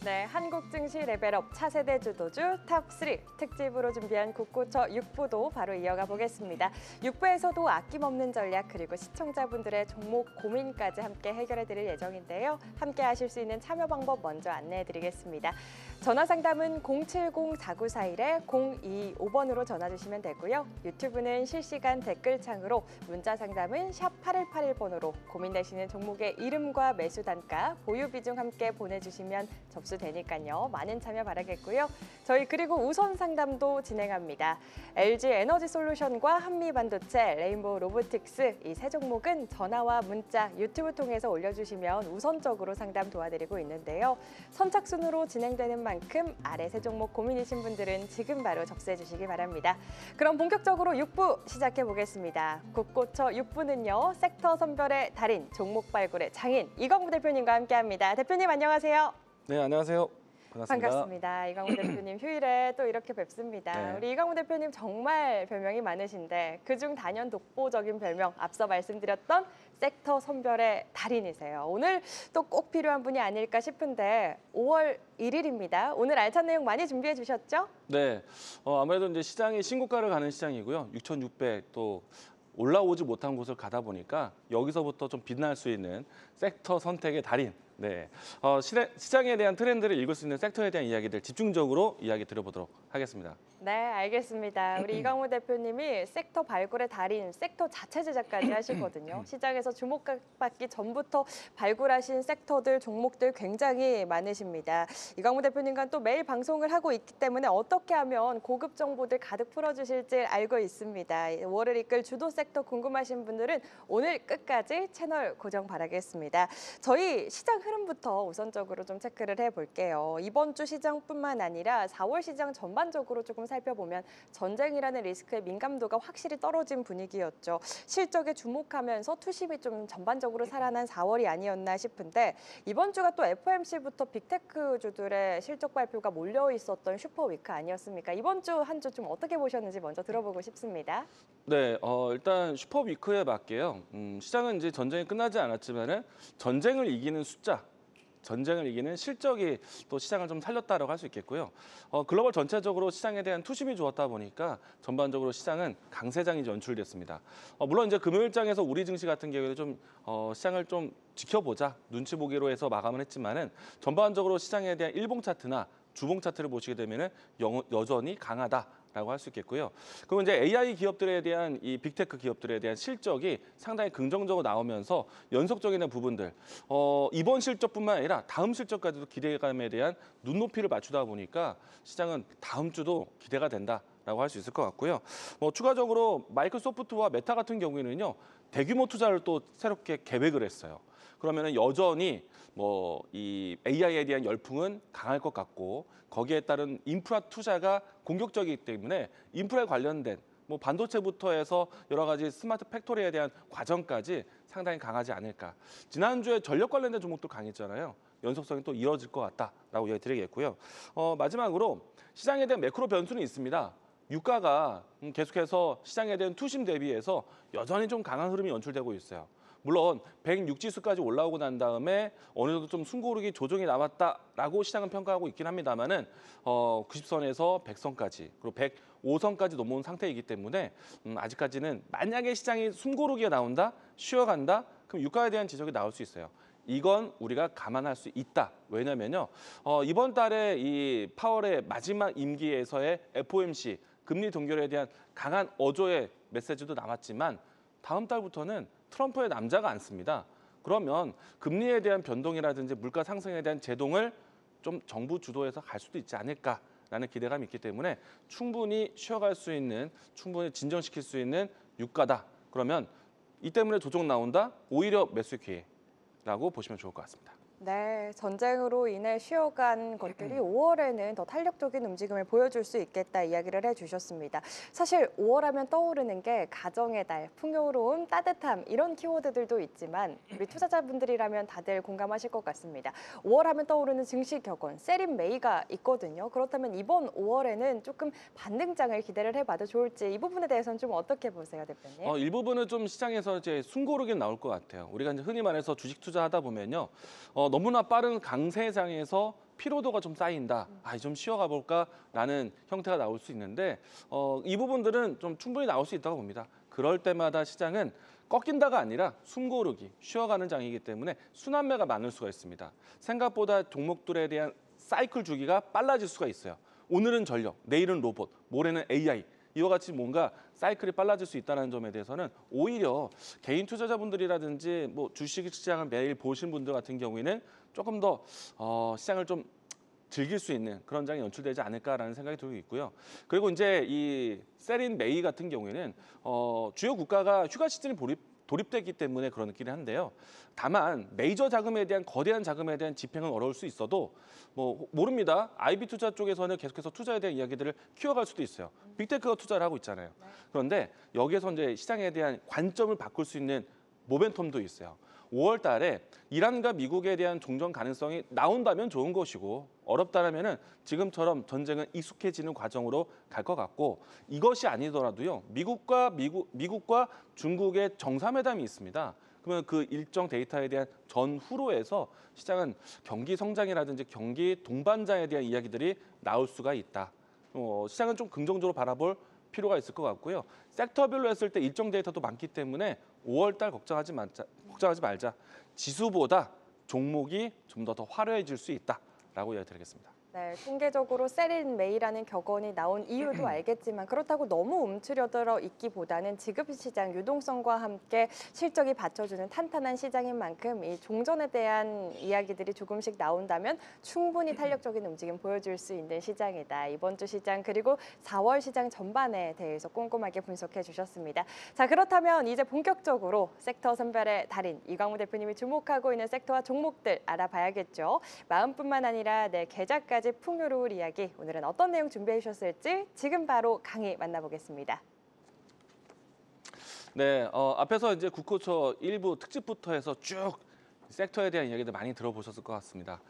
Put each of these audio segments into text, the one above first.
네, 한국 증시 레벨업 차세대 주도주 탑3 특집으로 준비한 국고처 6부도 바로 이어가 보겠습니다. 6부에서도 아낌없는 전략 그리고 시청자분들의 종목 고민까지 함께 해결해드릴 예정인데요. 함께 하실 수 있는 참여 방법 먼저 안내해드리겠습니다. 전화 상담은 070-4941-0225번으로 전화 주시면 되고요. 유튜브는 실시간 댓글창으로 문자 상담은 샵 8181번으로 고민되시는 종목의 이름과 매수 단가, 보유 비중 함께 보내주시면 접수되니까요. 많은 참여 바라겠고요. 저희 그리고 우선 상담도 진행합니다. LG 에너지솔루션과 한미반도체, 레인보우 로보틱스 이 세 종목은 전화와 문자, 유튜브 통해서 올려주시면 우선적으로 상담 도와드리고 있는데요. 선착순으로 진행되는 만큼 아래 세 종목 고민이신 분들은 지금 바로 접수해 주시기 바랍니다. 그럼 본격적으로 6부 시작해 보겠습니다. 국고처 6부는요. 섹터 선별의 달인, 종목 발굴의 장인 이광무 대표님과 함께합니다. 대표님 안녕하세요. 네, 안녕하세요. 반갑습니다. 이광무 대표님 휴일에 또 이렇게 뵙습니다. 네. 우리 이광무 대표님 정말 별명이 많으신데 그중 단연 독보적인 별명 앞서 말씀드렸던 섹터 선별의 달인이세요. 오늘 또 꼭 필요한 분이 아닐까 싶은데 5월 1일입니다. 오늘 알찬 내용 많이 준비해 주셨죠? 네, 아무래도 이제 시장이 신고가를 가는 시장이고요. 6,600 또 올라오지 못한 곳을 가다 보니까 여기서부터 좀 빛날 수 있는 섹터 선택의 달인. 네, 시장에 대한 트렌드를 읽을 수 있는 섹터에 대한 이야기들 집중적으로 이야기 드려보도록 하겠습니다. 네, 알겠습니다. 우리 이광무 대표님이 섹터 발굴의 달인, 섹터 자체 제작까지 하시거든요. 시장에서 주목받기 전부터 발굴하신 섹터들, 종목들 굉장히 많으십니다. 이광무 대표님과 또 매일 방송을 하고 있기 때문에 어떻게 하면 고급 정보들 가득 풀어주실지 알고 있습니다. 5월을 이끌 주도 섹터 궁금하신 분들은 오늘 끝까지 채널 고정 바라겠습니다. 저희 시장 흐름부터 우선적으로 좀 체크를 해볼게요. 이번 주 시장뿐만 아니라 4월 시장 전반적으로 조금 살펴보면 전쟁이라는 리스크의 민감도가 확실히 떨어진 분위기였죠. 실적에 주목하면서 투심이 좀 전반적으로 살아난 4월이 아니었나 싶은데 이번 주가 또 FOMC부터 빅테크 주들의 실적 발표가 몰려 있었던 슈퍼위크 아니었습니까? 이번 주 한 주 좀 어떻게 보셨는지 먼저 들어보고 싶습니다. 네, 일단 슈퍼위크에 맞게요. 시장은 이제 전쟁이 끝나지 않았지만은 전쟁을 이기는 숫자, 전쟁을 이기는 실적이 또 시장을 좀 살렸다라고 할 수 있겠고요. 글로벌 전체적으로 시장에 대한 투심이 좋았다 보니까 전반적으로 시장은 강세장이 연출됐습니다. 물론 이제 금요일장에서 우리 증시 같은 경우에는 좀 시장을 좀 지켜보자 눈치 보기로 해서 마감을 했지만은 전반적으로 시장에 대한 일봉 차트나 주봉 차트를 보시게 되면은 여전히 강하다라고 할 수 있겠고요. 그리고 이제 AI 기업들에 대한 이 빅테크 기업들에 대한 실적이 상당히 긍정적으로 나오면서 연속적인 부분들 이번 실적뿐만 아니라 다음 실적까지도 기대감에 대한 눈높이를 맞추다 보니까 시장은 다음 주도 기대가 된다라고 할 수 있을 것 같고요. 추가적으로 마이크로소프트와 메타 같은 경우에는요 대규모 투자를 또 새롭게 계획을 했어요. 그러면은 여전히 이 AI에 대한 열풍은 강할 것 같고 거기에 따른 인프라 투자가 공격적이기 때문에 인프라에 관련된 반도체부터 해서 여러 가지 스마트 팩토리에 대한 과정까지 상당히 강하지 않을까. 지난주에 전력 관련된 종목도 강했잖아요. 연속성이 또 이어질 것 같다라고 이야기 드리겠고요. 마지막으로 시장에 대한 매크로 변수는 있습니다. 유가가 계속해서 시장에 대한 투심 대비해서 여전히 좀 강한 흐름이 연출되고 있어요. 물론 106 지수까지 올라오고 난 다음에 어느 정도 좀 숨고르기 조정이 나왔다라고 시장은 평가하고 있긴 합니다만은 90선에서 100선까지 그리고 105선까지 넘어온 상태이기 때문에 아직까지는 만약에 시장이 숨고르기가 나온다, 쉬어간다, 그럼 유가에 대한 지적이 나올 수 있어요. 이건 우리가 감안할 수 있다. 왜냐면요, 이번 달에 이 파월의 마지막 임기에서의 FOMC 금리 동결에 대한 강한 어조의 메시지도 남았지만 다음 달부터는 트럼프의 남자가 앉습니다. 그러면 금리에 대한 변동이라든지 물가 상승에 대한 제동을 좀 정부 주도해서 갈 수도 있지 않을까라는 기대감이 있기 때문에 충분히 쉬어갈 수 있는, 충분히 진정시킬 수 있는 유가다. 그러면 이 때문에 조정 나온다? 오히려 매수 기회라고 보시면 좋을 것 같습니다. 네, 전쟁으로 인해 쉬어간 것들이 5월에는 더 탄력적인 움직임을 보여줄 수 있겠다 이야기를 해주셨습니다. 사실 5월 하면 떠오르는 게 가정의 달, 풍요로움, 따뜻함 이런 키워드들도 있지만 우리 투자자분들이라면 다들 공감하실 것 같습니다. 5월 하면 떠오르는 증시 격언, 세린 메이가 있거든요. 그렇다면 이번 5월에는 조금 반등장을 기대를 해봐도 좋을지 이 부분에 대해서는 좀 어떻게 보세요, 대표님? 일부분은 좀 시장에서 이제 숨고르긴 나올 것 같아요. 우리가 이제 흔히 말해서 주식 투자하다 보면요. 너무나 빠른 강세장에서 피로도가 좀 쌓인다. 좀 쉬어가 볼까라는 형태가 나올 수 있는데 이 부분들은 좀 충분히 나올 수 있다고 봅니다. 그럴 때마다 시장은 꺾인다가 아니라 숨고르기, 쉬어가는 장이기 때문에 순환매가 많을 수가 있습니다. 생각보다 종목들에 대한 사이클 주기가 빨라질 수가 있어요. 오늘은 전력, 내일은 로봇, 모레는 AI. 이와 같이 뭔가 사이클이 빨라질 수 있다는 점에 대해서는 오히려 개인 투자자분들이라든지 뭐 주식 시장을 매일 보신 분들 같은 경우에는 조금 더 시장을 좀 즐길 수 있는 그런 장이 연출되지 않을까라는 생각이 들고 있고요. 그리고 이제 이 셀인 메이 같은 경우에는 주요 국가가 휴가 시즌이 돌입됐기 때문에 그런 느낌이 한데요. 다만 메이저 자금에 대한 거대한 자금에 대한 집행은 어려울 수 있어도 뭐 모릅니다. IB 투자 쪽에서는 계속해서 투자에 대한 이야기들을 키워갈 수도 있어요. 빅테크가 투자를 하고 있잖아요. 그런데 여기에서 이제 시장에 대한 관점을 바꿀 수 있는 모멘텀도 있어요. 5월 달에 이란과 미국에 대한 종전 가능성이 나온다면 좋은 것이고 어렵다면은 지금처럼 전쟁은 익숙해지는 과정으로 갈 것 같고 이것이 아니더라도요. 미국과 중국의 정상회담이 있습니다. 그러면 그 일정 데이터에 대한 전후로 해서 시장은 경기 성장이라든지 경기 동반자에 대한 이야기들이 나올 수가 있다. 시장은 좀 긍정적으로 바라볼 필요가 있을 것 같고요. 섹터별로 했을 때 일정 데이터도 많기 때문에 5월 달 걱정하지 말자. 지수보다 종목이 좀 더 화려해질 수 있다라고 이야기드리겠습니다. 네, 통계적으로 셀인 메이라는 격언이 나온 이유도 알겠지만 그렇다고 너무 움츠려들어 있기보다는 지급 시장 유동성과 함께 실적이 받쳐주는 탄탄한 시장인 만큼 이 종전에 대한 이야기들이 조금씩 나온다면 충분히 탄력적인 움직임 보여줄 수 있는 시장이다. 이번 주 시장 그리고 4월 시장 전반에 대해서 꼼꼼하게 분석해 주셨습니다. 자, 그렇다면 이제 본격적으로 섹터 선별의 달인 이광우 대표님이 주목하고 있는 섹터와 종목들 알아봐야겠죠. 마음뿐만 아니라 내 계좌까지 풍요로울 이야기 오늘은 어떤 내용 준비해 주셨을지 지금 바로 강의 만나보겠습니다. 네, 앞에서 이제 국호초 일부 특집부터 해서 쭉 섹터에 대한 이야기들 많이 들어보셨을 것 같습니다.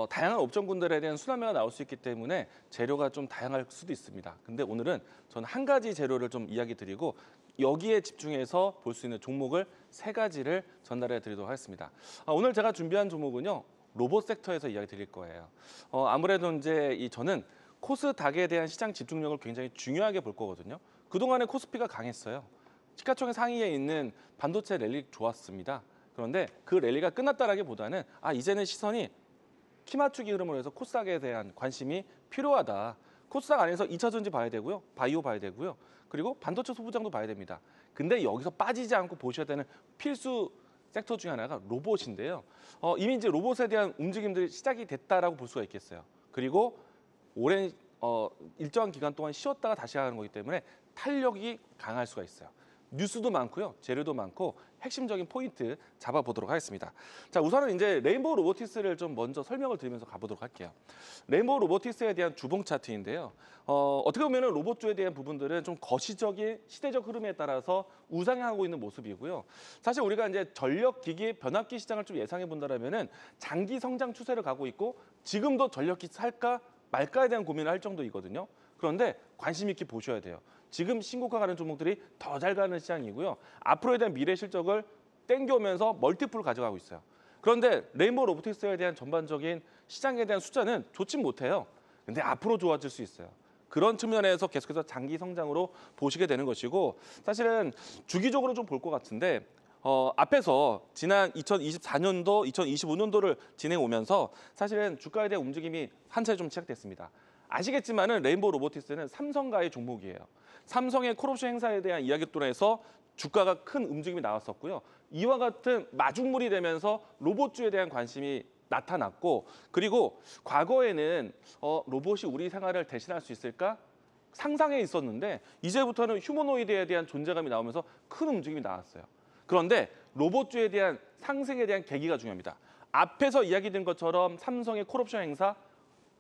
다양한 업종군들에 대한 순환매가 나올 수 있기 때문에 재료가 좀 다양할 수도 있습니다. 근데 오늘은 저는 한 가지 재료를 좀 이야기 드리고 여기에 집중해서 볼 수 있는 종목을 세 가지를 전달해 드리도록 하겠습니다. 오늘 제가 준비한 종목은요. 로봇 섹터에서 이야기 드릴 거예요. 아무래도 이제 저는 코스닥에 대한 시장 집중력을 굉장히 중요하게 볼 거거든요. 그동안에 코스피가 강했어요. 시가총액 상위에 있는 반도체 랠리 좋았습니다. 그런데 그 랠리가 끝났다라기보다는 이제는 시선이 키 맞추기 흐름으로 해서 코스닥에 대한 관심이 필요하다. 코스닥 안에서 2차 전지 봐야 되고요. 바이오 봐야 되고요. 그리고 반도체 소부장도 봐야 됩니다. 근데 여기서 빠지지 않고 보셔야 되는 필수 섹터 중에 하나가 로봇인데요. 이미 이제 로봇에 대한 움직임들이 시작이 됐다라고 볼 수가 있겠어요. 그리고 오랜 일정한 기간 동안 쉬었다가 다시 하는 거기 때문에 탄력이 강할 수가 있어요. 뉴스도 많고요, 재료도 많고 핵심적인 포인트 잡아보도록 하겠습니다. 자, 우선은 이제 레인보우 로보틱스를 좀 먼저 설명을 드리면서 가보도록 할게요. 레인보우 로보틱스에 대한 주봉 차트인데요. 어떻게 보면 로봇주에 대한 부분들은 좀 거시적인 시대적 흐름에 따라서 우상향하고 있는 모습이고요. 사실 우리가 이제 전력기기 변압기 시장을 좀 예상해 본다면은 장기 성장 추세를 가고 있고 지금도 전력기 살까 말까에 대한 고민을 할 정도이거든요. 그런데 관심 있게 보셔야 돼요. 지금 신고가 가는 종목들이 더 잘 가는 시장이고요. 앞으로에 대한 미래 실적을 땡겨오면서 멀티플을 가져가고 있어요. 그런데 레인보우 로보틱스에 대한 전반적인 시장에 대한 숫자는 좋지 못해요. 근데 앞으로 좋아질 수 있어요. 그런 측면에서 계속해서 장기 성장으로 보시게 되는 것이고 사실은 주기적으로 좀 볼 것 같은데 앞에서 지난 2024년도, 2025년도를 지내 오면서 사실은 주가에 대한 움직임이 한 차례 좀 시작됐습니다. 아시겠지만은 레인보우 로보틱스는 삼성가의 종목이에요. 삼성의 콜옵션 행사에 대한 이야기 통해서 주가가 큰 움직임이 나왔었고요. 이와 같은 마중물이 되면서 로봇주에 대한 관심이 나타났고 그리고 과거에는 로봇이 우리 생활을 대신할 수 있을까? 상상해 있었는데 이제부터는 휴머노이드에 대한 존재감이 나오면서 큰 움직임이 나왔어요. 그런데 로봇주에 대한 상승에 대한 계기가 중요합니다. 앞에서 이야기된 것처럼 삼성의 콜옵션 행사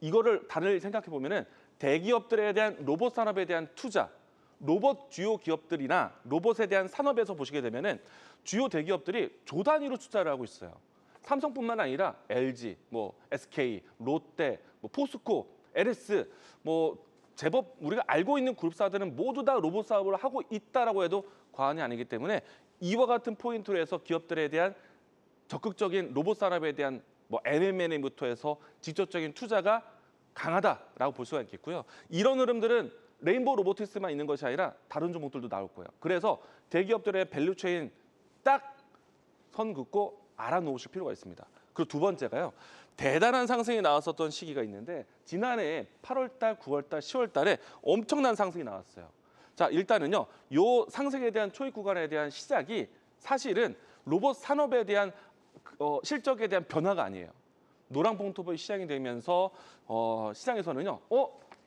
이거를 다들 생각해 보면은 대기업들에 대한 로봇 산업에 대한 투자, 로봇 주요 기업들이나 로봇에 대한 산업에서 보시게 되면은 주요 대기업들이 조 단위로 투자를 하고 있어요. 삼성뿐만 아니라 LG, SK, 롯데, 포스코, LS, 제법 우리가 알고 있는 그룹사들은 모두 다 로봇 사업을 하고 있다라고 해도 과언이 아니기 때문에 이와 같은 포인트로 해서 기업들에 대한 적극적인 로봇 산업에 대한 뭐 M&A부터 해서 직접적인 투자가 강하다라고 볼 수가 있겠고요. 이런 흐름들은 레인보우 로보틱스만 있는 것이 아니라 다른 종목들도 나올 거예요. 그래서 대기업들의 밸류체인 딱 선 긋고 알아놓으실 필요가 있습니다. 그리고 두 번째가요. 대단한 상승이 나왔었던 시기가 있는데 지난해 8월 달, 9월 달, 10월 달에 엄청난 상승이 나왔어요. 자, 일단은요. 요 상승에 대한 초입 구간에 대한 시작이 사실은 로봇 산업에 대한 실적에 대한 변화가 아니에요. 노랑봉투법이 시작이 되면서 시장에서는요.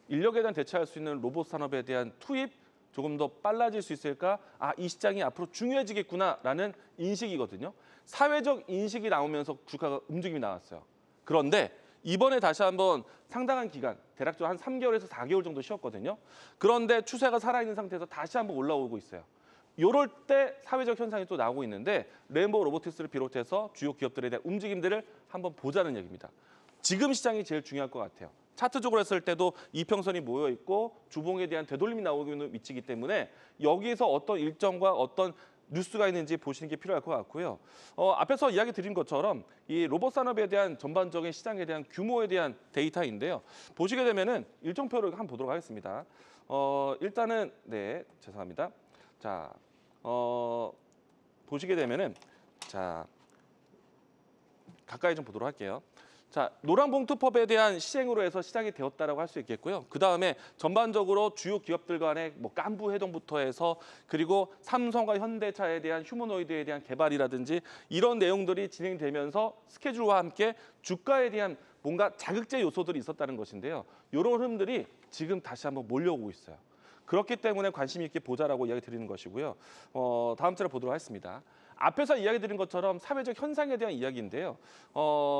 인력에 대한 대처할 수 있는 로봇 산업에 대한 투입 조금 더 빨라질 수 있을까? 이 시장이 앞으로 중요해지겠구나라는 인식이거든요. 사회적 인식이 나오면서 주가가 움직임이 나왔어요. 그런데 이번에 다시 한번 상당한 기간, 대략적으로 한 3개월에서 4개월 정도 쉬었거든요. 그런데 추세가 살아있는 상태에서 다시 한번 올라오고 있어요. 이럴 때 사회적 현상이 또 나오고 있는데 레인보우 로보틱스를 비롯해서 주요 기업들에 대한 움직임들을 한번 보자는 얘기입니다. 지금 시장이 제일 중요할 것 같아요. 차트적으로 했을 때도 이평선이 모여 있고 주봉에 대한 되돌림이 나오고 있는 위치이기 때문에 여기서 어떤 일정과 어떤 뉴스가 있는지 보시는 게 필요할 것 같고요. 앞에서 이야기 드린 것처럼 이 로봇 산업에 대한 전반적인 시장에 대한 규모에 대한 데이터인데요. 보시게 되면은 일정표를 한번 보도록 하겠습니다. 일단은 네, 죄송합니다. 자, 보시게 되면은 자, 가까이 좀 보도록 할게요. 자, 노란봉투법에 대한 시행으로 해서 시작이 되었다라고 할 수 있겠고요. 그 다음에 전반적으로 주요 기업들 간의 뭐 깐부 회동부터 해서 그리고 삼성과 현대차에 대한 휴머노이드에 대한 개발이라든지 이런 내용들이 진행되면서 스케줄과 함께 주가에 대한 뭔가 자극제 요소들이 있었다는 것인데요. 이런 흐름들이 지금 다시 한번 몰려오고 있어요. 그렇기 때문에 관심 있게 보자라고 이야기 드리는 것이고요. 다음 차례 보도록 하겠습니다. 앞에서 이야기 드린 것처럼 사회적 현상에 대한 이야기인데요.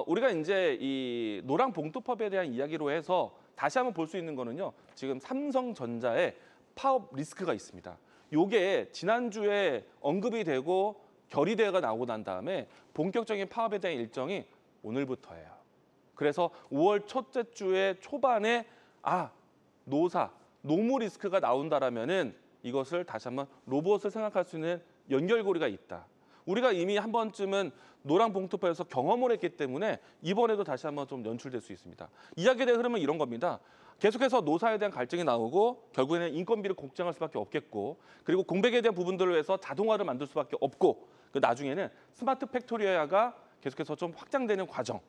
우리가 이제 이 노랑봉투법에 대한 이야기로 해서 다시 한번 볼 수 있는 거는요. 지금 삼성전자의 파업 리스크가 있습니다. 요게 지난주에 언급이 되고 결의대회가 나오고 난 다음에 본격적인 파업에 대한 일정이 오늘부터예요. 그래서 5월 첫째 주에 초반에 노무 리스크가 나온다라면은 이것을 다시 한번 로봇을 생각할 수 있는 연결고리가 있다. 우리가 이미 한 번쯤은 노랑봉투법에서 경험을 했기 때문에 이번에도 다시 한번 좀 연출될 수 있습니다. 이야기에 대한 흐름은 이런 겁니다. 계속해서 노사에 대한 갈등이 나오고 결국에는 인건비를 공정할 수밖에 없겠고 그리고 공백에 대한 부분들을 위해서 자동화를 만들 수밖에 없고 그 나중에는 스마트 팩토리화가 계속해서 좀 확장되는 과정.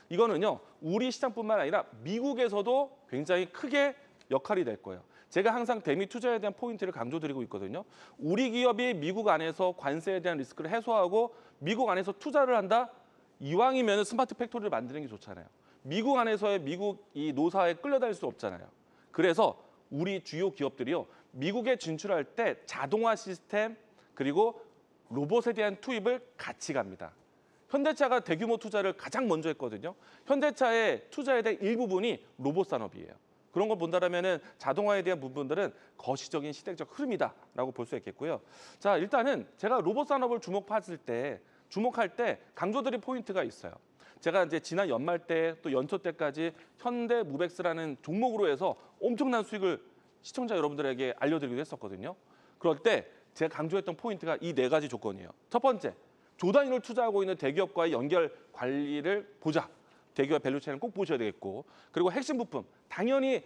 이거는요. 우리 시장뿐만 아니라 미국에서도 굉장히 크게 역할이 될 거예요. 제가 항상 대미 투자에 대한 포인트를 강조드리고 있거든요. 우리 기업이 미국 안에서 관세에 대한 리스크를 해소하고 미국 안에서 투자를 한다? 이왕이면 스마트 팩토리를 만드는 게 좋잖아요. 미국 안에서의 미국 이 노사에 끌려다닐 수 없잖아요. 그래서 우리 주요 기업들이요. 미국에 진출할 때 자동화 시스템 그리고 로봇에 대한 투입을 같이 갑니다. 현대차가 대규모 투자를 가장 먼저 했거든요. 현대차의 투자에 대한 일부분이 로봇 산업이에요. 그런 걸 본다라면은 자동화에 대한 부분들은 거시적인 시대적 흐름이다라고 볼 수 있겠고요. 자, 일단은 제가 로봇 산업을 주목할 때 강조드린 포인트가 있어요. 제가 이제 지난 연말 때 또 연초 때까지 현대무벡스라는 종목으로 해서 엄청난 수익을 시청자 여러분들에게 알려드리기도 했었거든요. 그럴 때 제가 강조했던 포인트가 이 네 가지 조건이에요. 첫 번째, 조단위를 투자하고 있는 대기업과의 연결 관리를 보자. 대기업 밸류체인을 꼭 보셔야 되겠고 그리고 핵심 부품, 당연히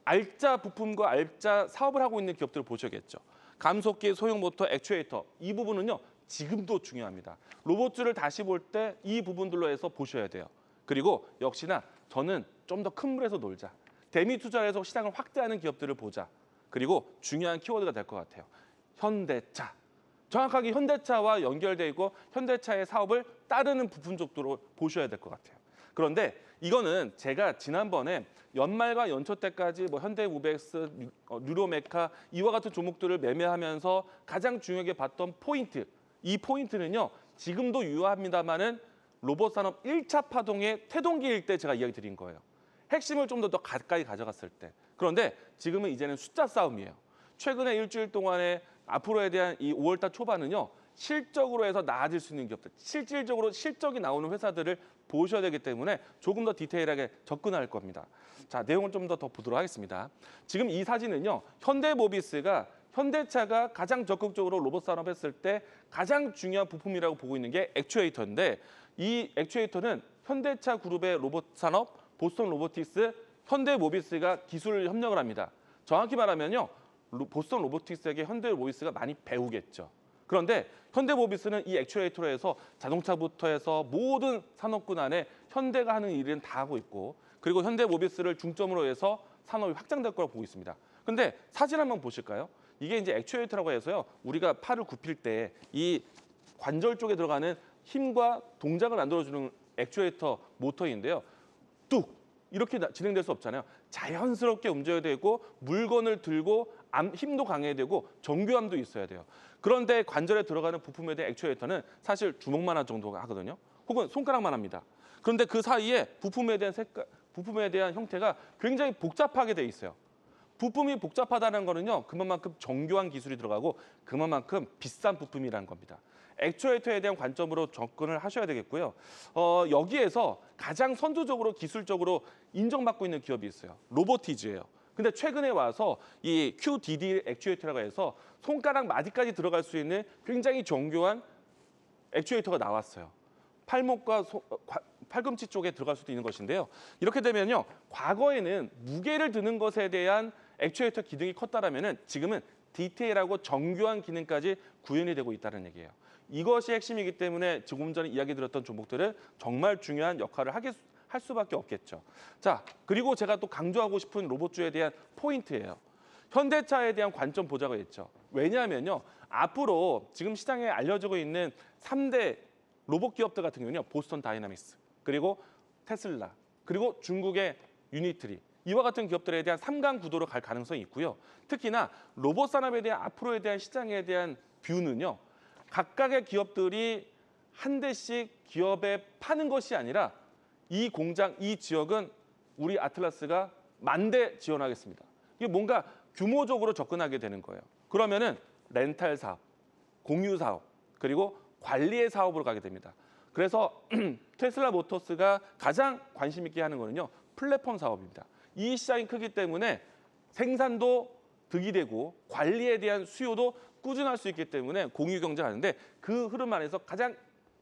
알짜 부품과 알짜 사업을 하고 있는 기업들을 보셔야겠죠. 감속기, 소형 모터, 액추에이터 이 부분은요. 지금도 중요합니다. 로봇을 다시 볼 때 이 부분들로 해서 보셔야 돼요. 그리고 역시나 저는 좀 더 큰 물에서 놀자. 대미 투자를 해서 시장을 확대하는 기업들을 보자. 그리고 중요한 키워드가 될 것 같아요. 현대차. 정확하게 현대차와 연결되어 있고 현대차의 사업을 따르는 부품 쪽으로 보셔야 될 것 같아요. 그런데 이거는 제가 지난번에 연말과 연초 때까지 뭐 현대무벡스, 뉴로메카 이와 같은 종목들을 매매하면서 가장 중요하게 봤던 포인트. 이 포인트는요. 지금도 유효합니다만은 로봇 산업 1차 파동의 태동기일 때 제가 이야기 드린 거예요. 핵심을 좀 더 가까이 가져갔을 때. 그런데 지금은 이제는 숫자 싸움이에요. 최근에 일주일 동안에 앞으로에 대한 이 5월달 초반은요. 실적으로 해서 나아질 수 있는 기업들, 실질적으로 실적이 나오는 회사들을 보셔야 되기 때문에 조금 더 디테일하게 접근할 겁니다. 자, 내용을 좀 더 보도록 하겠습니다. 지금 이 사진은요. 현대모비스가 현대차가 가장 적극적으로 로봇 산업 했을 때 가장 중요한 부품이라고 보고 있는 게 액추에이터인데 이 액추에이터는 현대차 그룹의 로봇 산업, 보스턴 로보틱스, 현대모비스가 기술 협력을 합니다. 정확히 말하면요. 보스턴 로보틱스에게 현대모비스가 많이 배우겠죠. 그런데 현대모비스는 이 액추에이터로 해서 자동차부터 해서 모든 산업군 안에 현대가 하는 일은 다 하고 있고, 그리고 현대모비스를 중점으로 해서 산업이 확장될 거라고 보고 있습니다. 근데 사진 한번 보실까요? 이게 이제 액추에이터라고 해서요. 우리가 팔을 굽힐 때 이 관절 쪽에 들어가는 힘과 동작을 만들어주는 액추에이터 모터인데요. 뚝! 이렇게 진행될 수 없잖아요. 자연스럽게 움직여야 되고 물건을 들고 힘도 강해야 되고 정교함도 있어야 돼요. 그런데 관절에 들어가는 부품에 대한 액추에이터는 사실 주먹만 정도가 하거든요. 혹은 손가락만 합니다. 그런데 그 사이에 부품에 대한 형태가 굉장히 복잡하게 돼 있어요. 부품이 복잡하다는 거는요. 그만큼 정교한 기술이 들어가고 그만큼 비싼 부품이라는 겁니다. 액추에이터에 대한 관점으로 접근을 하셔야 되겠고요. 여기에서 가장 선두적으로 기술적으로 인정받고 있는 기업이 있어요. 로보티즈예요. 근데 최근에 와서 이 QDD 액추에이터라고 해서 손가락 마디까지 들어갈 수 있는 굉장히 정교한 액추에이터가 나왔어요. 팔목과 팔꿈치 쪽에 들어갈 수도 있는 것인데요. 이렇게 되면요. 과거에는 무게를 드는 것에 대한 액추에이터 기능이 컸다라면은 지금은 디테일하고 정교한 기능까지 구현이 되고 있다는 얘기예요. 이것이 핵심이기 때문에 조금 전에 이야기 드렸던 종목들은 정말 중요한 역할을 할 수밖에 없겠죠. 자, 그리고 제가 또 강조하고 싶은 로봇주에 대한 포인트예요. 현대차에 대한 관점 보자고 했죠. 왜냐하면요. 앞으로 지금 시장에 알려지고 있는 3대 로봇 기업들 같은 경우는요. 보스턴 다이나믹스, 그리고 테슬라, 그리고 중국의 유니트리. 이와 같은 기업들에 대한 3강 구도로 갈 가능성이 있고요. 특히나 로봇 산업에 대한 앞으로에 대한 시장에 대한 뷰는요. 각각의 기업들이 한 대씩 기업에 파는 것이 아니라 이 공장, 이 지역은 우리 아틀라스가 10,000대 지원하겠습니다. 이게 뭔가 규모적으로 접근하게 되는 거예요. 그러면은 렌탈 사업, 공유 사업, 그리고 관리의 사업으로 가게 됩니다. 그래서 테슬라 모터스가 가장 관심 있게 하는 거는요. 플랫폼 사업입니다. 이 시장이 크기 때문에 생산도 득이 되고 관리에 대한 수요도 꾸준할 수 있기 때문에 공유 경쟁하는데 그 흐름 안에서 가장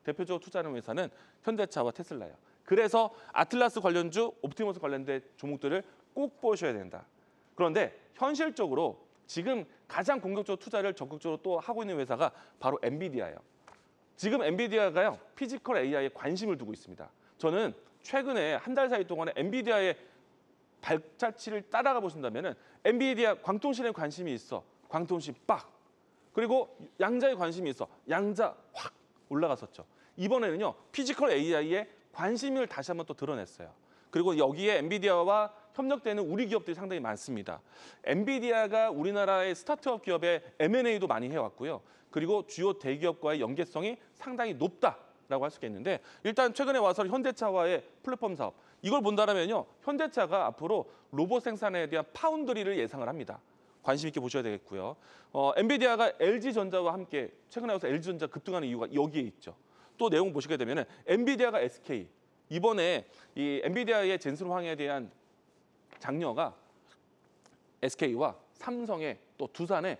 대표적으로 투자하는 회사는 현대차와 테슬라예요. 그래서 아틀라스 관련주, 옵티머스 관련된 종목들을 꼭 보셔야 된다. 그런데 현실적으로 지금 가장 공격적으로 투자를 적극적으로 또 하고 있는 회사가 바로 엔비디아예요. 지금 엔비디아가요. 피지컬 AI에 관심을 두고 있습니다. 저는 최근에 한 달 사이 동안에 엔비디아의 발자취를 따라가 보신다면은 엔비디아 광통신에 관심이 있어. 광통신 빡. 그리고 양자에 관심이 있어. 양자 확 올라갔었죠. 이번에는요. 피지컬 AI에 관심을 다시 한번 또 드러냈어요. 그리고 여기에 엔비디아와 협력되는 우리 기업들이 상당히 많습니다. 엔비디아가 우리나라의 스타트업 기업의 M&A도 많이 해왔고요. 그리고 주요 대기업과의 연계성이 상당히 높다라고 할 수 있겠는데 일단 최근에 와서 현대차와의 플랫폼 사업 이걸 본다면요. 현대차가 앞으로 로봇 생산에 대한 파운드리를 예상을 합니다. 관심 있게 보셔야 되겠고요. 엔비디아가 LG전자와 함께 최근에 와서 LG전자 급등하는 이유가 여기에 있죠. 또 내용 보시게 되면은 엔비디아가 SK 이번에 이 엔비디아의 젠슨 황에 대한 장녀가 SK와 삼성의 또 두산의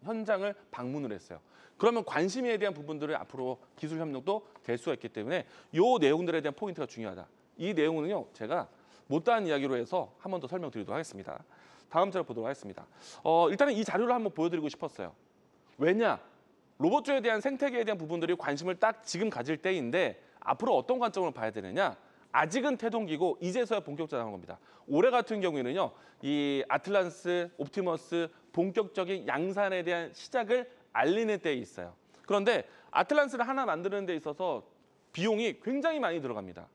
현장을 방문을 했어요. 그러면 관심에 대한 부분들을 앞으로 기술 협력도 될 수가 있기 때문에 이 내용들에 대한 포인트가 중요하다. 이 내용은요 제가 못다한 이야기로 해서 한 번 더 설명드리도록 하겠습니다. 다음 자료 보도록 하겠습니다. 일단은 이 자료를 한번 보여드리고 싶었어요. 왜냐? 로봇주에 대한 생태계에 대한 부분들이 관심을 딱 지금 가질 때인데 앞으로 어떤 관점으로 봐야 되느냐? 아직은 태동기고 이제서야 본격적으로 나온 겁니다. 올해 같은 경우에는요. 이 아틀란스, 옵티머스 본격적인 양산에 대한 시작을 알리는 때에 있어요. 그런데 아틀란스를 하나 만드는 데 있어서 비용이 굉장히 많이 들어갑니다.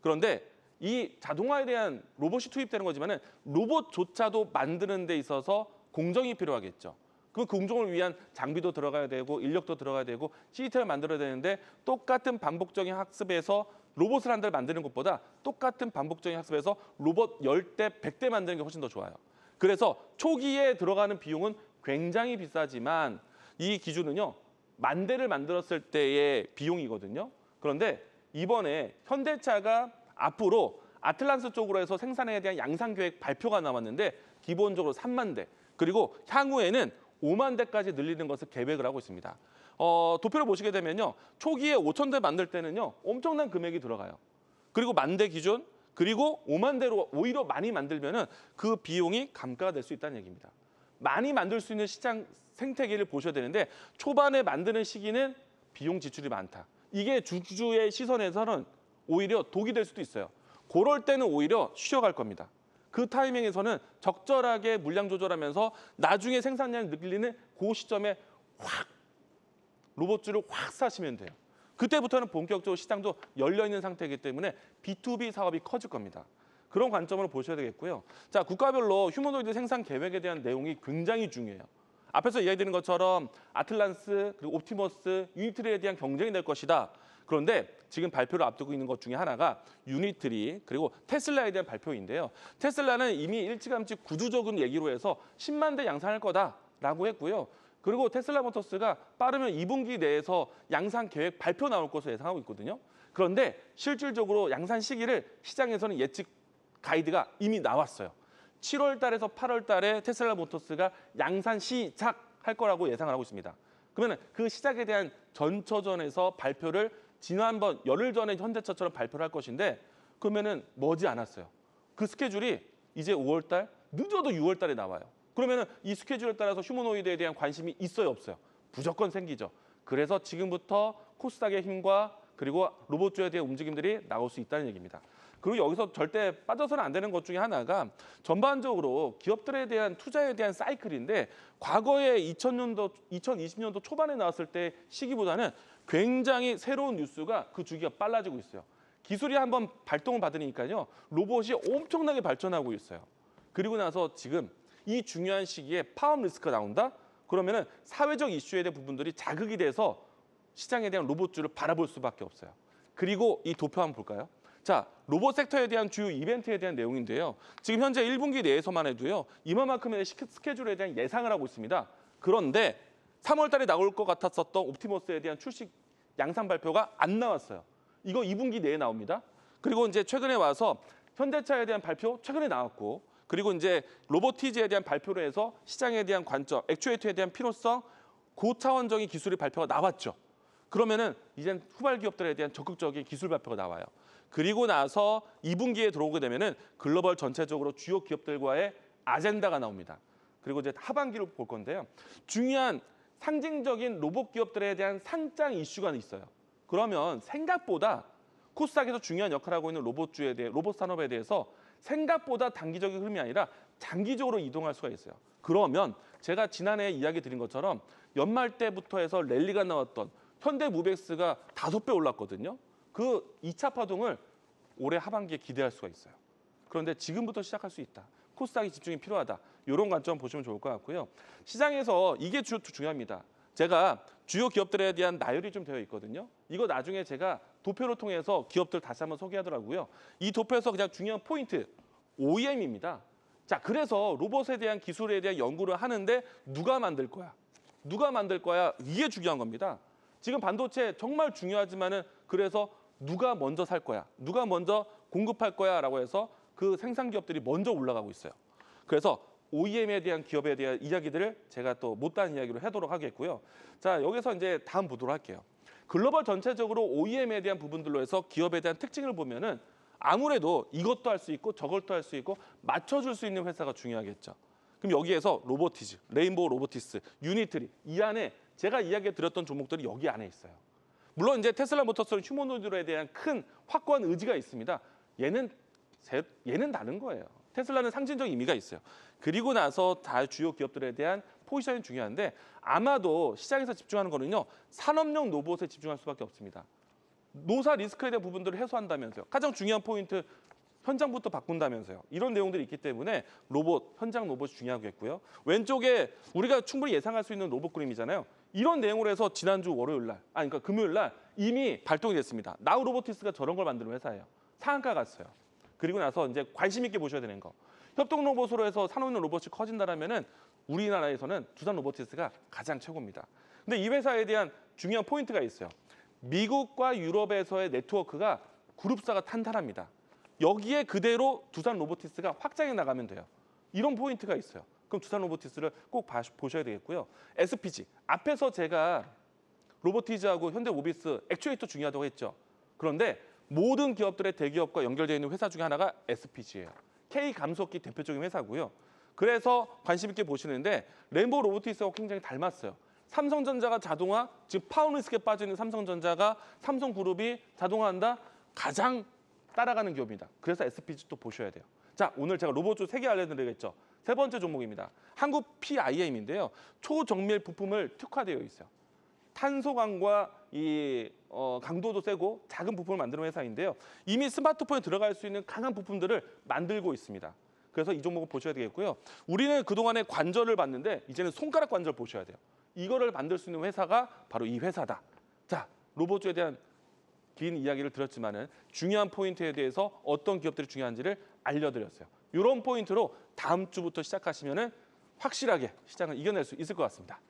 그런데 이 자동화에 대한 로봇이 투입되는 거지만은 로봇조차도 만드는 데 있어서 공정이 필요하겠죠. 그 공정을 위한 장비도 들어가야 되고 인력도 들어가야 되고 시스템을 만들어야 되는데 똑같은 반복적인 학습에서 로봇을 한 대 만드는 것보다 똑같은 반복적인 학습에서 로봇 10대, 100대 만드는 게 훨씬 더 좋아요. 그래서 초기에 들어가는 비용은 굉장히 비싸지만 이 기준은요. 10,000대를 만들었을 때의 비용이거든요. 그런데 이번에 현대차가 앞으로 아틀란스 쪽으로 해서 생산에 대한 양산 계획 발표가 나왔는데 기본적으로 30,000대 그리고 향후에는 50,000대까지 늘리는 것을 계획을 하고 있습니다. 도표를 보시게 되면요. 초기에 5,000대 만들 때는요. 엄청난 금액이 들어가요. 그리고 10,000대 기준, 그리고 5만 대로 오히려 많이 만들면은 그 비용이 감가가 될 수 있다는 얘기입니다. 많이 만들 수 있는 시장 생태계를 보셔야 되는데 초반에 만드는 시기는 비용 지출이 많다. 이게 주주의 시선에서는 오히려 독이 될 수도 있어요. 그럴 때는 오히려 쉬어갈 겁니다. 그 타이밍에서는 적절하게 물량 조절하면서 나중에 생산량을 늘리는 그 시점에 확 로봇주를 확 사시면 돼요. 그때부터는 본격적으로 시장도 열려있는 상태이기 때문에 B2B 사업이 커질 겁니다. 그런 관점으로 보셔야 되겠고요. 자, 국가별로 휴머노이드 생산 계획에 대한 내용이 굉장히 중요해요. 앞에서 이야기드린 것처럼 아틀란스, 그리고 옵티머스, 유니트리에 대한 경쟁이 될 것이다. 그런데 지금 발표를 앞두고 있는 것 중에 하나가 유니트리, 그리고 테슬라에 대한 발표인데요. 테슬라는 이미 일찌감치 구두적인 얘기로 해서 10만 대 양산할 거다라고 했고요. 그리고 테슬라 모터스가 빠르면 2분기 내에서 양산 계획 발표 나올 것으로 예상하고 있거든요. 그런데 실질적으로 양산 시기를 시장에서는 예측 가이드가 이미 나왔어요. 7월 달에서 8월 달에 테슬라 모터스가 양산 시작할 거라고 예상을 하고 있습니다. 그러면 그 시작에 대한 전초전에서 발표를 지난번 열흘 전에 현대차처럼 발표를 할 것인데 그러면은 머지 않았어요. 그 스케줄이 이제 5월 달, 늦어도 6월 달에 나와요. 그러면은 이 스케줄에 따라서 휴머노이드에 대한 관심이 있어요, 없어요? 무조건 생기죠. 그래서 지금부터 코스닥의 힘과 그리고 로봇주에 대한 움직임들이 나올 수 있다는 얘기입니다. 그리고 여기서 절대 빠져서는 안 되는 것 중에 하나가 전반적으로 기업들에 대한 투자에 대한 사이클인데 과거에 2020년도 초반에 나왔을 때 시기보다는 굉장히 새로운 뉴스가 그 주기가 빨라지고 있어요. 기술이 한번 발동을 받으니까요. 로봇이 엄청나게 발전하고 있어요. 그리고 나서 지금 이 중요한 시기에 파업 리스크가 나온다? 그러면은 사회적 이슈에 대한 부분들이 자극이 돼서 시장에 대한 로봇주를 바라볼 수밖에 없어요. 그리고 이 도표 한번 볼까요? 자, 로봇 섹터에 대한 주요 이벤트에 대한 내용인데요. 지금 현재 1분기 내에서만 해도요. 이만큼의 스케줄에 대한 예상을 하고 있습니다. 그런데 3월 달에 나올 것 같았었던 옵티머스에 대한 출시 양산 발표가 안 나왔어요. 이거 2분기 내에 나옵니다. 그리고 이제 최근에 와서 현대차에 대한 발표 최근에 나왔고 그리고 이제 로보티즈에 대한 발표를 해서 시장에 대한 관점, 액추에이터에 대한 필요성, 고차원적인 기술의 발표가 나왔죠. 그러면은 이젠 후발 기업들에 대한 적극적인 기술 발표가 나와요. 그리고 나서 2분기에 들어오게 되면은 글로벌 전체적으로 주요 기업들과의 아젠다가 나옵니다. 그리고 이제 하반기로 볼 건데요. 중요한 상징적인 로봇 기업들에 대한 상장 이슈가 있어요. 그러면 생각보다 코스닥에서 중요한 역할을 하고 있는 로봇주에 대해 로봇 산업에 대해서 생각보다 단기적인 흐름이 아니라 장기적으로 이동할 수가 있어요. 그러면 제가 지난해 이야기 드린 것처럼 연말 때부터 해서 랠리가 나왔던 현대무벡스가 5배 올랐거든요. 그 2차 파동을 올해 하반기에 기대할 수가 있어요. 그런데 지금부터 시작할 수 있다. 코스닥이 집중이 필요하다. 이런 관점 보시면 좋을 것 같고요. 시장에서 이게 중요합니다. 제가 주요 기업들에 대한 나열이 좀 되어 있거든요. 이거 나중에 제가 도표를 통해서 기업들 다시 한번 소개하더라고요. 이 도표에서 그냥 중요한 포인트, OEM입니다. 자, 그래서 로봇에 대한 기술에 대한 연구를 하는데 누가 만들 거야? 누가 만들 거야? 이게 중요한 겁니다. 지금 반도체 정말 중요하지만은 그래서 누가 먼저 살 거야? 누가 먼저 공급할 거야? 라고 해서 그 생산 기업들이 먼저 올라가고 있어요. 그래서 OEM에 대한 기업에 대한 이야기들을 제가 또 못다한 이야기로 하도록 하겠고요. 자, 여기서 이제 다음 보도록 할게요. 글로벌 전체적으로 OEM에 대한 부분들로 해서 기업에 대한 특징을 보면은 아무래도 이것도 할 수 있고 저것도 할 수 있고 맞춰줄 수 있는 회사가 중요하겠죠. 그럼 여기에서 로보티즈, 레인보우 로보티스, 유니트리 이 안에 제가 이야기 드렸던 종목들이 여기 안에 있어요. 물론 이제 테슬라 모터스는 휴머노이드에 대한 큰 확고한 의지가 있습니다. 얘는 다른 거예요. 테슬라는 상징적 의미가 있어요. 그리고 나서 다 주요 기업들에 대한 포지션이 중요한데 아마도 시장에서 집중하는 거는요. 산업용 로봇에 집중할 수밖에 없습니다. 노사 리스크에 대한 부분들을 해소한다면서요. 가장 중요한 포인트 현장부터 바꾼다면서요. 이런 내용들이 있기 때문에 로봇, 현장 로봇이 중요하겠고요. 왼쪽에 우리가 충분히 예상할 수 있는 로봇 그림이잖아요. 이런 내용으로 해서 지난주 월요일 날, 그러니까 금요일 날 이미 발동이 됐습니다. 나우 로보티스가 저런 걸 만드는 회사예요. 상한가 갔어요. 그리고 나서 이제 관심 있게 보셔야 되는 거. 협동 로봇으로 해서 산업용 로봇이 커진다라면은 우리나라에서는 두산 로보티스가 가장 최고입니다. 근데 이 회사에 대한 중요한 포인트가 있어요. 미국과 유럽에서의 네트워크가 그룹사가 탄탄합니다. 여기에 그대로 두산 로보티스가 확장해 나가면 돼요. 이런 포인트가 있어요. 그럼 두산 로보티스를 꼭 보셔야 되겠고요. SPG 앞에서 제가 로보티즈하고 현대모비스 액추에이터 중요하다고 했죠. 그런데 모든 기업들의 대기업과 연결되어 있는 회사 중에 하나가 SPG예요. K감속기 대표적인 회사고요. 그래서 관심 있게 보시는데 램보 로보틱스하고 굉장히 닮았어요. 삼성전자가 자동화, 지금 파워리스크에 빠져 있는 삼성전자가 삼성그룹이 자동화한다? 가장 따라가는 기업입니다. 그래서 SPG 또 보셔야 돼요. 자, 오늘 제가 로봇주 3개 알려드리겠죠. 세 번째 종목입니다. 한국 PIM인데요. 초정밀 부품을 특화되어 있어요. 탄소광과 이 강도도 세고 작은 부품을 만드는 회사인데요. 이미 스마트폰에 들어갈 수 있는 강한 부품들을 만들고 있습니다. 그래서 이 종목을 보셔야 되겠고요. 우리는 그동안에 관절을 봤는데 이제는 손가락 관절 보셔야 돼요. 이거를 만들 수 있는 회사가 바로 이 회사다. 자, 로봇주에 대한 긴 이야기를 드렸지만은 중요한 포인트에 대해서 어떤 기업들이 중요한지를 알려드렸어요. 이런 포인트로 다음 주부터 시작하시면은 확실하게 시장을 이겨낼 수 있을 것 같습니다.